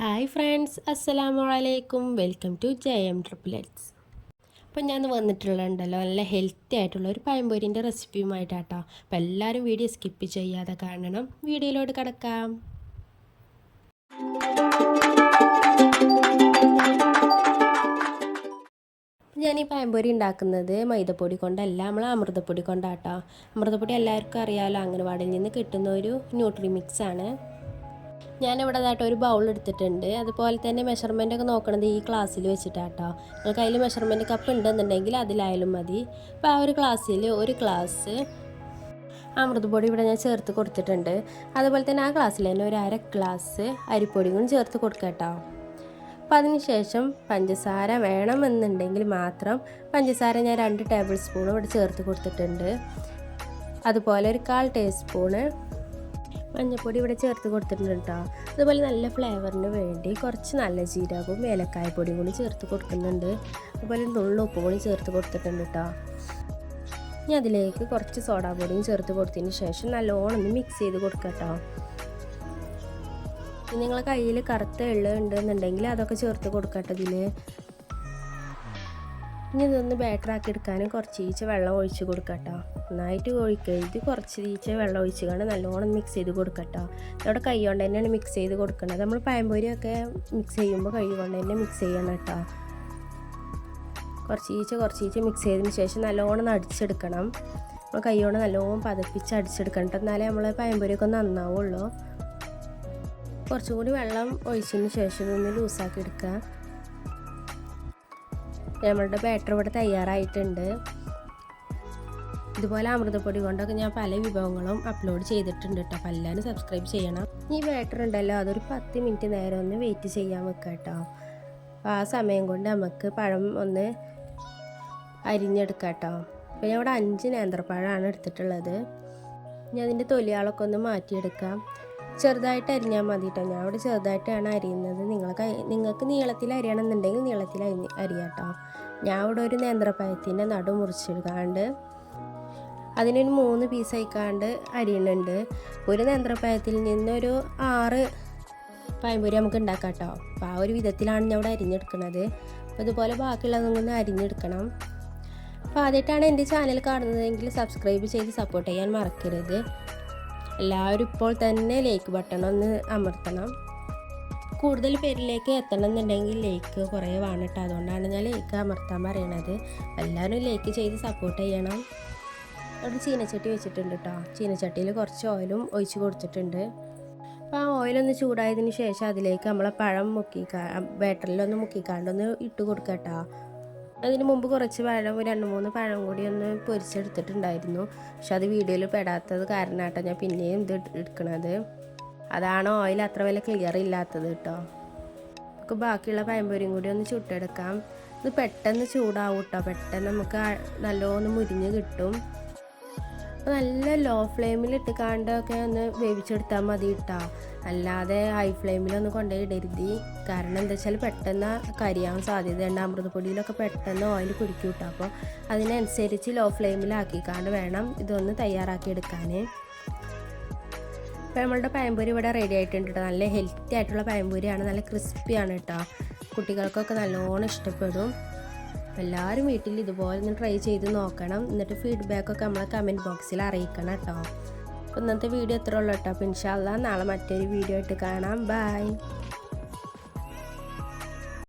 Hi friends, അസ്സലാമു അലൈക്കും. Welcome to JM triplets. അപ്പോൾ ഞാൻ വന്നിട്ടുള്ളതുണ്ടല്ലോ നല്ല ഹെൽത്തി ആയിട്ടുള്ള ഒരു പഴംപൊരിൻ്റെ റെസിപ്പിയുമായിട്ടാട്ടോ. അപ്പോൾ എല്ലാവരും വീഡിയോ സ്കിപ്പ് ചെയ്യാതെ കാണണം. വീഡിയോയിലോട്ട് കിടക്കാം. ഞാൻ ഈ പഴംപൊരി ഉണ്ടാക്കുന്നത് മൈദപ്പൊടി കൊണ്ടല്ല, നമ്മൾ അമൃതപ്പൊടി കൊണ്ടാട്ടോ. അമൃതപ്പൊടി എല്ലാവർക്കും അറിയാമല്ലോ, അംഗനവാടിയിൽ നിന്ന് കിട്ടുന്ന ഒരു ന്യൂട്രി മിക്സ് ആണ്. ഞാനിവിടെ അതായിട്ട് ഒരു ബൗൾ എടുത്തിട്ടുണ്ട്. അതുപോലെ തന്നെ മെഷർമെൻ്റ് ഒക്കെ നോക്കണത് ഈ ഗ്ലാസ്സിൽ വെച്ചിട്ടാട്ടോ. നിങ്ങൾക്ക് അതിൽ മെഷർമെൻറ്റ് കപ്പ് ഉണ്ടെന്നുണ്ടെങ്കിൽ അതിലായാലും മതി. അപ്പോൾ ആ ഒരു ഗ്ലാസ്സിൽ ഒരു ഗ്ലാസ് അമൃതപ്പൊടി ഇവിടെ ഞാൻ ചേർത്ത് കൊടുത്തിട്ടുണ്ട്. അതുപോലെ തന്നെ ആ ഗ്ലാസ്സിൽ തന്നെ ഒരു അര ഗ്ലാസ് അരിപ്പൊടിയും ചേർത്ത് കൊടുക്കട്ടോ. അപ്പോൾ അതിന് ശേഷം പഞ്ചസാര വേണമെന്നുണ്ടെങ്കിൽ മാത്രം പഞ്ചസാര ഞാൻ 2 ടേബിൾ സ്പൂൺ ഇവിടെ ചേർത്ത് കൊടുത്തിട്ടുണ്ട്. അതുപോലെ ഒരു 1/4 ടീസ്പൂണ് മഞ്ഞൾപ്പൊടി ഇവിടെ ചേർത്ത് കൊടുത്തിട്ടുണ്ട് കേട്ടോ. അതുപോലെ നല്ല ഫ്ലേവറിന് വേണ്ടി കുറച്ച് നല്ല ജീരകവും ഏലക്കായ പൊടിയും കൂടി ചേർത്ത് കൊടുക്കുന്നുണ്ട്. അതുപോലെ ഉപ്പും കൂടി ചേർത്ത് കൊടുത്തിട്ടുണ്ട് കേട്ടോ. ഇനി അതിലേക്ക് കുറച്ച് സോഡാപ്പൊടിയും ചേർത്ത് കൊടുത്തതിന് ശേഷം നല്ലോണം ഒന്ന് മിക്സ് ചെയ്ത് കൊടുക്കാം കേട്ടോ. നിങ്ങളെ കയ്യിൽ കറുത്ത എള്ള് ഉണ്ടെന്നുണ്ടെങ്കിൽ അതൊക്കെ ചേർത്ത് കൊടുക്കട്ടെ ഇതിൽ. ഇനി ഇതൊന്ന് ബാറ്ററാക്കി എടുക്കാനും കുറച്ച് വെള്ളം ഒഴിച്ച് കൊടുക്കട്ടോ. നന്നായിട്ട് ഒഴിക്കരുത്, കുറച്ച് വെള്ളം ഒഴിച്ച് നല്ലോണം മിക്സ് ചെയ്ത് കൊടുക്കട്ടോ. ഇവിടെ കൈ കൊണ്ട് തന്നെയാണ് മിക്സ് ചെയ്ത് കൊടുക്കുന്നത്. നമ്മൾ പഴംപൊരിയൊക്കെ മിക്സ് ചെയ്യുമ്പോൾ കൈ കൊണ്ട് തന്നെ മിക്സ് ചെയ്യണം കേട്ടോ. കുറച്ച് മിക്സ് ചെയ്തതിന് ശേഷം നല്ലോണം അടിച്ചെടുക്കണം. നമ്മൾ കൈ കൊണ്ട് നല്ലോണം പതപ്പിച്ച് അടിച്ചെടുക്കണം കേട്ടോ. എന്നാലേ നമ്മൾ പഴംപൊരിയൊക്കെ നന്നാവുള്ളൂ. കുറച്ചും കൂടി വെള്ളം ഒഴിച്ചതിന് ശേഷം ഇതൊന്ന് ലൂസാക്കി എടുക്കുക. നമ്മളുടെ ബാറ്റർ ഇവിടെ തയ്യാറായിട്ടുണ്ട്. ഇതുപോലെ അമൃതപ്പൊടി കൊണ്ടൊക്കെ ഞാൻ പല വിഭവങ്ങളും അപ്ലോഡ് ചെയ്തിട്ടുണ്ട് കേട്ടോ. അപ്പോൾ എല്ലാവരും സബ്സ്ക്രൈബ് ചെയ്യണം. ഈ ബാറ്റർ ഉണ്ടല്ലോ, അതൊരു 10 മിനിറ്റ് നേരം ഒന്ന് വെയിറ്റ് ചെയ്യാൻ വെക്കുക കേട്ടോ. അപ്പോൾ ആ സമയം കൊണ്ട് നമുക്ക് പഴം ഒന്ന് അരിഞ്ഞെടുക്കാം കേട്ടോ. അപ്പോൾ ഞാൻ ഇവിടെ 5 നേന്ത്രപ്പഴമാണ് എടുത്തിട്ടുള്ളത്. ഇനി അതിൻ്റെ തൊലിയാളൊക്കെ ഒന്ന് മാറ്റിയെടുക്കാം. ചെറുതായിട്ട് അരിഞ്ഞാൽ മതി കേട്ടോ. ഞാൻ ഇവിടെ ചെറുതായിട്ടാണ് അരിയുന്നത്. നിങ്ങൾക്ക് നീളത്തിൽ അരിയണമെന്നുണ്ടെങ്കിൽ നീളത്തിൽ അരിയാം കേട്ടോ. ഞാൻ ഇവിടെ ഒരു നേന്ത്രപ്പഴത്തിൻ്റെ നടു മുറിച്ചെടുക്കാണ്ട് അതിനൊരു 3 പീസായിക്കാണ്ട് അരിയുന്നുണ്ട്. ഒരു നേന്ത്രപ്പഴത്തിൽ നിന്നൊരു 6 പഴംപൊരി നമുക്ക് ഉണ്ടാക്കാം കേട്ടോ. അപ്പോൾ ആ ഒരു വിധത്തിലാണ് ഞാൻ ഇവിടെ അരിഞ്ഞെടുക്കുന്നത്. അപ്പോൾ ഇതുപോലെ ബാക്കിയുള്ളതൊന്ന് അരിഞ്ഞെടുക്കണം. അപ്പോൾ ആദ്യമായിട്ടാണ് എൻ്റെ ചാനൽ കാണുന്നതെങ്കിൽ സബ്സ്ക്രൈബ് ചെയ്ത് സപ്പോർട്ട് ചെയ്യാൻ മറക്കരുത്. എല്ലാവരും ഇപ്പോൾ തന്നെ ലൈക്ക് ബട്ടൺ ഒന്ന് അമർത്തണം. കൂടുതൽ പേരിലേക്ക് എത്തണം എന്നുണ്ടെങ്കിൽ ലൈക്ക് കുറേ വേണം കേട്ടോ. അതുകൊണ്ടാണ് ഞാൻ ലൈക്ക് അമർത്താൻ പറയണത്. എല്ലാവരും ലൈക്ക് ചെയ്ത് സപ്പോർട്ട് ചെയ്യണം. അവിടെ ചീനച്ചട്ടി വെച്ചിട്ടുണ്ട് കേട്ടോ. ചീനച്ചട്ടിയിൽ കുറച്ച് ഓയിലും ഒഴിച്ച് കൊടുത്തിട്ടുണ്ട്. അപ്പോൾ ആ ഓയിലൊന്ന് ചൂടായതിന് ശേഷം അതിലേക്ക് നമ്മളെ പഴം ബാറ്ററിലൊന്ന് മുക്കിക്കാണ്ടൊന്ന് ഇട്ട് കൊടുക്കാം കേട്ടോ. അതിന് മുമ്പ് കുറച്ച് പഴം 2-3 പഴം കൂടി ഒന്ന് പൊരിച്ചെടുത്തിട്ടുണ്ടായിരുന്നു. പക്ഷെ അത് വീഡിയോയിൽ പെടാത്തത് കാരണമാട്ടോ ഞാൻ പിന്നെയും ഇത് എടുക്കണത്. അതാണ് ഓയിൽ അത്ര വലിയ ക്ലിയർ ഇല്ലാത്തത് കേട്ടോ. നമുക്ക് ബാക്കിയുള്ള പഴംപൊരിയും കൂടി ഒന്ന് ചുട്ടെടുക്കാം. ഇത് പെട്ടെന്ന് ചൂടാവും കേട്ടോ. പെട്ടെന്ന് നമുക്ക് നല്ലോണം മുരിഞ്ഞ് കിട്ടും. അപ്പോൾ നല്ല ലോ ഫ്ലെയിമിലിട്ട് കാണ്ടൊക്കെ ഒന്ന് വേവിച്ചെടുത്താൽ മതി കേട്ടോ. അല്ലാതെ ഹൈ ഫ്ലെയിമിലൊന്ന് കൊണ്ടുപോയി ഇടരുത്. കാരണം എന്താ വെച്ചാൽ പെട്ടെന്ന് കരിയാൻ സാധ്യതയുണ്ട്. അമൃതപ്പൊടിയിലൊക്കെ പെട്ടെന്ന് ഓയിൽ കുടിക്കും കേട്ടോ. അപ്പോൾ അതിനനുസരിച്ച് ലോ ഫ്ലെയിമിലാക്കിക്കാണ്ട് വേണം ഇതൊന്ന് തയ്യാറാക്കി എടുക്കാൻ. അപ്പോൾ നമ്മളുടെ പഴംപൊരി ഇവിടെ റെഡി ആയിട്ടുണ്ട് കേട്ടോ. നല്ല ഹെൽത്തി ആയിട്ടുള്ള പഴംപൊരിയാണ്. നല്ല ക്രിസ്പിയാണ് കേട്ടോ. കുട്ടികൾക്കൊക്കെ നല്ലോണം ഇഷ്ടപ്പെടും. എല്ലാവരും വീട്ടിൽ ഇതുപോലെ ഒന്ന് ട്രൈ ചെയ്ത് നോക്കണം. എന്നിട്ട് ഫീഡ്ബാക്കൊക്കെ നമ്മളെ കമൻറ്റ് ബോക്സിൽ അറിയിക്കണം കേട്ടോ. അപ്പോൾ ഇന്നത്തെ വീഡിയോ ഇത്രേ ഉള്ളൂ കേട്ടോ. അപ്പോൾ ഇൻഷാ അല്ലാഹ് നാളെ മറ്റൊരു വീഡിയോ ആയിട്ട് കാണാം. ബൈ.